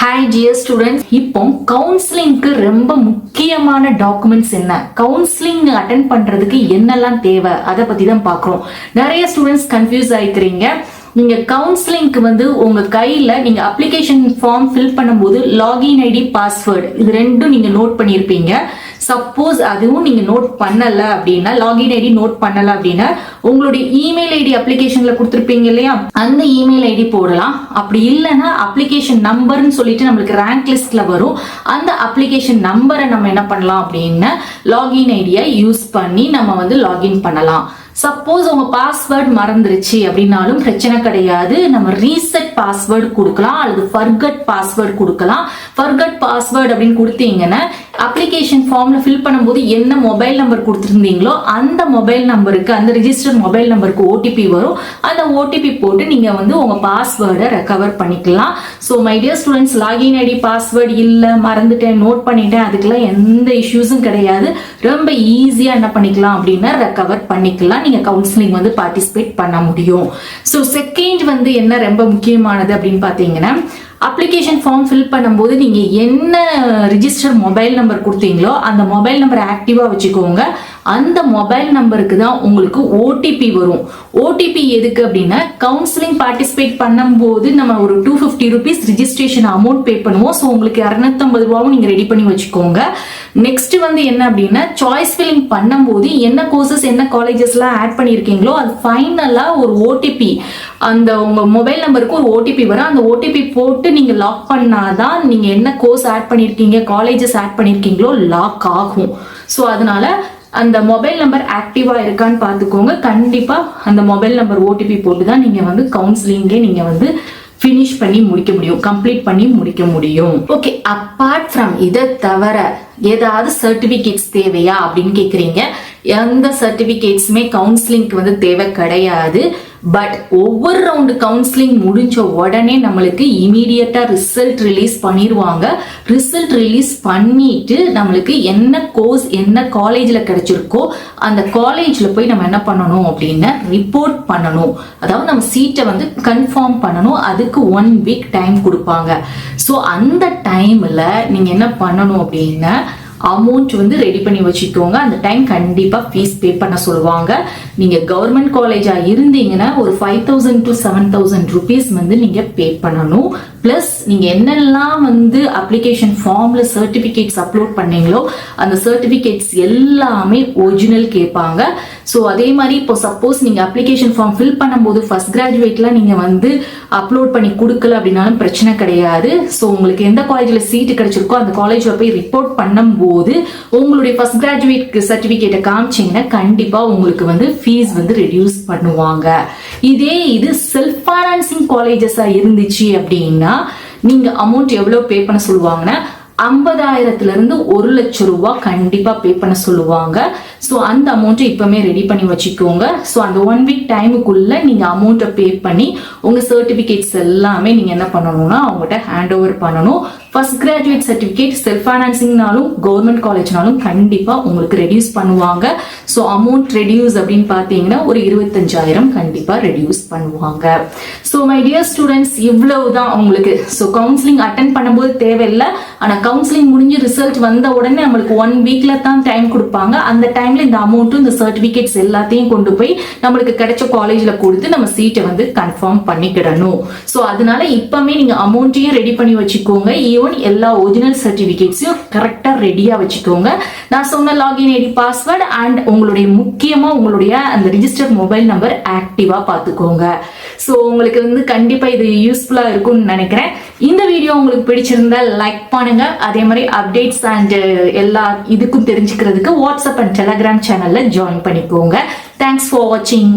Hi dear students, இப்போ கவுன்சிலிங்க்கு ரொம்ப முக்கியமான டாக்குமெண்ட்ஸ் என்ன, கவுன்சிலிங் அட்டென்ட் பண்றதுக்கு என்னெல்லாம் தேவை, அதை பத்தி தான் பார்க்குறோம். நிறைய ஸ்டூடெண்ட்ஸ் கன்ஃபியூஸ் ஆயிக்கிறீங்க. நீங்க கவுன்சிலிங்க்கு உங்க கையில நீங்க அப்ளிகேஷன் ஃபார்ம் ஃபில் பண்ணும்போது லாகின் ஐடி பாஸ்வேர்டு இது ரெண்டும் நீங்க நோட் பண்ணியிருப்பீங்க. சப்போஸ் அதுவும் நீங்க நோட் பண்ணல அப்படின்னா, லாகின் ஐடி நோட் பண்ணல அப்படின்னா உங்களுடைய இமெயில் ஐடி அப்ளிகேஷன்ல கொடுத்துருப்பீங்க இல்லையா, அந்த இமெயில் ஐடி போடலாம். அப்படி இல்லைன்னா அப்ளிகேஷன் நம்பர்னு சொல்லிட்டு நம்மளுக்கு ரேங்க் லிஸ்ட்ல வரும், அந்த அப்ளிகேஷன் நம்பரை நம்ம என்ன பண்ணலாம் அப்படின்னா லாகின் ஐடியை யூஸ் பண்ணி நம்ம லாகின் பண்ணலாம். சப்போஸ் உங்க பாஸ்வேர்ட் மறந்துருச்சு அப்படின்னாலும் பிரச்சனை கிடையாது. நம்ம ரீசெட் பாஸ்வேர்டு கொடுக்கலாம் அல்லது ஃபர்கட் பாஸ்வேர்டு கொடுக்கலாம். ஃபர்கட் பாஸ்வேர்டு அப்படின்னு கொடுத்தீங்கன்னா அப்ளிகேஷன் ஃபார்ம்ல ஃபில் பண்ணும்போது என்ன மொபைல் நம்பர் கொடுத்துருந்தீங்களோ அந்த மொபைல் நம்பருக்கு, அந்த ரிஜிஸ்டர் மொபைல் நம்பருக்கு ஓடிபி வரும். அந்த ஓடிபி போட்டு நீங்க உங்க பாஸ்வேர்டை ரெக்கவர் பண்ணிக்கலாம். So my dear students, login ID password இல்லை, மறந்துட்டேன், நோட் பண்ணிட்டேன், அதுக்கெல்லாம் எந்த இஷ்யூஸும் கிடையாது. ரொம்ப ஈஸியா என்ன பண்ணிக்கலாம் அப்படின்னா ரெக்கவர் பண்ணிக்கலாம். நீங்க கவுன்சிலிங் பார்ட்டிசிபேட் பண்ண முடியும். ஸோ செகண்ட் என்ன ரொம்ப முக்கியமானது அப்படின்னு பாத்தீங்கன்னா, அப்ளிகேஷன் ஃபார்ம் ஃபில் பண்ணும்போது நீங்க என்ன ரிஜிஸ்டர் மொபைல் நம்பர் கொடுத்தீங்களோ அந்த மொபைல் நம்பரை ஆக்டிவா வச்சுக்கோங்க. அந்த மொபைல் நம்பருக்கு தான் உங்களுக்கு ஓடிபி வரும். ஓடிபி எதுக்கு அப்படின்னா, கவுன்சிலிங் பார்ட்டிசிபேட் பண்ணும்போது நம்ம ஒரு 250 rupees ரிஜிஸ்ட்ரேஷன் அமௌண்ட் பே பண்ணுவோம். ஸோ உங்களுக்கு 250 ரூபாவும் நீங்க ரெடி பண்ணி வச்சுக்கோங்க. நெக்ஸ்ட் என்ன அப்படின்னா, சாய்ஸ் ஃபில்லிங் பண்ணும்போது என்ன கோர்சஸ் என்ன காலேஜஸ்லாம் ஆட் பண்ணியிருக்கீங்களோ அது ஃபைனலா ஒரு ஓடிபி, அந்த உங்க மொபைல் நம்பருக்கு ஒரு ஓடிபி வரும். அந்த ஓடிபி போட்டு நீங்க லாக் பண்ணாதான் நீங்க என்ன கோர்ஸ் ஆட் பண்ணிருக்கீங்க, காலேஜஸ் ஆட் பண்ணிருக்கீங்களோ லாக் ஆகும். ஸோ அதனால அந்த மொபைல் நம்பர் ஆக்டிவா இருக்கான்னு பார்த்துக்கோங்க. கண்டிப்பா அந்த மொபைல் நம்பர் ஓடிபி போட்டு தான் நீங்க கவுன்சிலிங்கே நீங்க ஃபினிஷ் பண்ணி முடிக்க முடியும், கம்ப்ளீட் பண்ணி முடிக்க முடியும். ஓகே, அப்பார்ட் ஃப்ரம் இதை தவிர ஏதாவது சர்டிபிகேட்ஸ் தேவையா அப்படின்னு கேக்குறீங்க. எந்த சர்டிபிகேட்ஸுமே கவுன்சிலிங்க்கு தேவை கிடையாது. பட் ஒவ்வொரு ரவுண்டு கவுன்சிலிங் முடிஞ்ச உடனே நம்மளுக்கு இமீடியட்டா ரிசல்ட் ரிலீஸ் பண்ணிடுவாங்க. ரிசல்ட் ரிலீஸ் பண்ணிட்டு நம்மளுக்கு என்ன கோர்ஸ் என்ன காலேஜ்ல கிடைச்சிருக்கோ அந்த காலேஜ்ல போய் நம்ம என்ன பண்ணணும் அப்படின்னா ரிப்போர்ட் பண்ணணும். அதாவது நம்ம சீட்டை கன்ஃபார்ம் பண்ணணும். அதுக்கு 1 week டைம் கொடுப்பாங்க. ஸோ அந்த டைம்ல நீங்க என்ன பண்ணணும் அப்படின்னா அமௌண்ட் ரெடி பண்ணி வச்சுக்கோங்க. அந்த டைம் கண்டிப்பா ஃபீஸ் பே பண்ண சொல்லுவாங்க. நீங்க கவர்மெண்ட் காலேஜா இருந்தீங்கன்னா ஒரு 5000 to 7000 rupees நீங்க பே பண்ணணும். பிளஸ் நீங்க என்னெல்லாம் அப்ளிகேஷன் ஃபார்ம்ல சர்டிபிகேட்ஸ் அப்லோட் பண்ணீங்களோ அந்த சர்டிபிகேட்ஸ் எல்லாமே ஒரிஜினல் கேட்பாங்க. ஸோ அதே மாதிரி இப்போ சப்போஸ் நீங்க அப்ளிகேஷன் ஃபார்ம் ஃபில் பண்ணும்போது ஃபர்ஸ்ட் கிராஜுவேட்ல நீங்க அப்லோட் பண்ணி கொடுக்கல அப்படின்னாலும் பிரச்சனை கிடையாது. ஸோ உங்களுக்கு எந்த காலேஜ்ல சீட்டு கிடைச்சிருக்கோ அந்த காலேஜ்ல போய் ரிப்போர்ட் பண்ணும்போது உங்களுடைய ஃபர்ஸ்ட் கிராஜுவேட் சர்டிபிகேட்டை காமிச்சீங்கன்னா கண்டிப்பா உங்களுக்கு ஃபீஸ் ரெடியூஸ் பண்ணுவாங்க. இது செல்ஃப் ஃபைனான்சிங் காலேஜஸா இருந்துச்சு அப்படின்னா நீங்க அமௌண்ட் எவ்வளவு பே பண்ண சொல்லுவாங்கன்னா 50,000 இருந்து 1 லட்சம் ரூபாய் கண்டிப்பா பே பண்ண சொல்லுவாங்க. ஸோ அந்த அமௌண்ட்டை இப்பவுமே ரெடி பண்ணி வச்சுக்கோங்க. ஸோ அந்த 1 week டைமுக்குள்ள நீங்க அமௌண்ட்டை பே பண்ணி உங்க சர்டிபிகேட்ஸ் எல்லாமே நீங்க என்ன பண்ணணும்னா அவங்ககிட்ட ஹேண்ட் ஓவர் பண்ணணும். ஃபர்ஸ்ட் கிராஜுவேட் சர்டிபிகேட் செல்ஃப் ஃபைனான்சிங்னாலும் கவர்மெண்ட் காலேஜ்னாலும் கண்டிப்பா உங்களுக்கு ரெடியூஸ் பண்ணுவாங்க. ஸோ அமௌண்ட் ரெடியூஸ் அப்படின்னு பாத்தீங்கன்னா ஒரு 25,000 கண்டிப்பா ரெடியூஸ் பண்ணுவாங்க. ஸோ மை டியர் ஸ்டூடெண்ட்ஸ், இவ்வளவுதான் உங்களுக்கு. ஸோ கவுன்சிலிங் அட்டென்ட் பண்ணும்போது தேவையில்லை. ஆனா கவுன்சிலிங் முடிஞ்சு ரிசல்ட் வந்த உடனே நம்மளுக்கு 1 weekல தான் டைம் கொடுப்பாங்க. அந்த டைம்ல இந்த அமௌண்ட்டும் இந்த சர்டிபிகேட்ஸ் எல்லாத்தையும் கொண்டு போய் நம்மளுக்கு கிடைச்ச காலேஜ்ல கொடுத்து நம்ம சீட்டை கன்ஃபார்ம் பண்ணிக்கிடணும். ஸோ அதனால இப்பவுமே நீங்க அமௌண்ட்டையும் ரெடி பண்ணி வச்சுக்கோங்க. எல்லா ஒரிஜினல் சர்டிபிகேட்ஸையும் கரெக்டா ரெடியா வச்சுக்கோங்க. நான் சொன்ன லாகின் ஐடி பாஸ்வேர்டு அண்ட் உங்களுடைய முக்கியமா உங்களுடைய அந்த ரிஜிஸ்டர் மொபைல் நம்பர் ஆக்டிவா பாத்துக்கோங்க. சோ உங்களுக்கு கண்டிப்பா இது யூஸ்ஃபுல்லா இருக்கும்னு நினைக்கிறேன். இந்த வீடியோ உங்களுக்கு பிடிச்சிருந்தா லைக் பண்ணுங்க. அதே மாதிரி அப்டேட்ஸ் அண்ட் எல்லா இதுக்கும் தெரிஞ்சுக்கிறதுக்கு வாட்ஸ்அப் அண்ட் டெலிகிராம் சேனல்ல ஜாயின் பண்ணிக்கோங்க. தேங்க்ஸ் ஃபார் வாட்சிங்.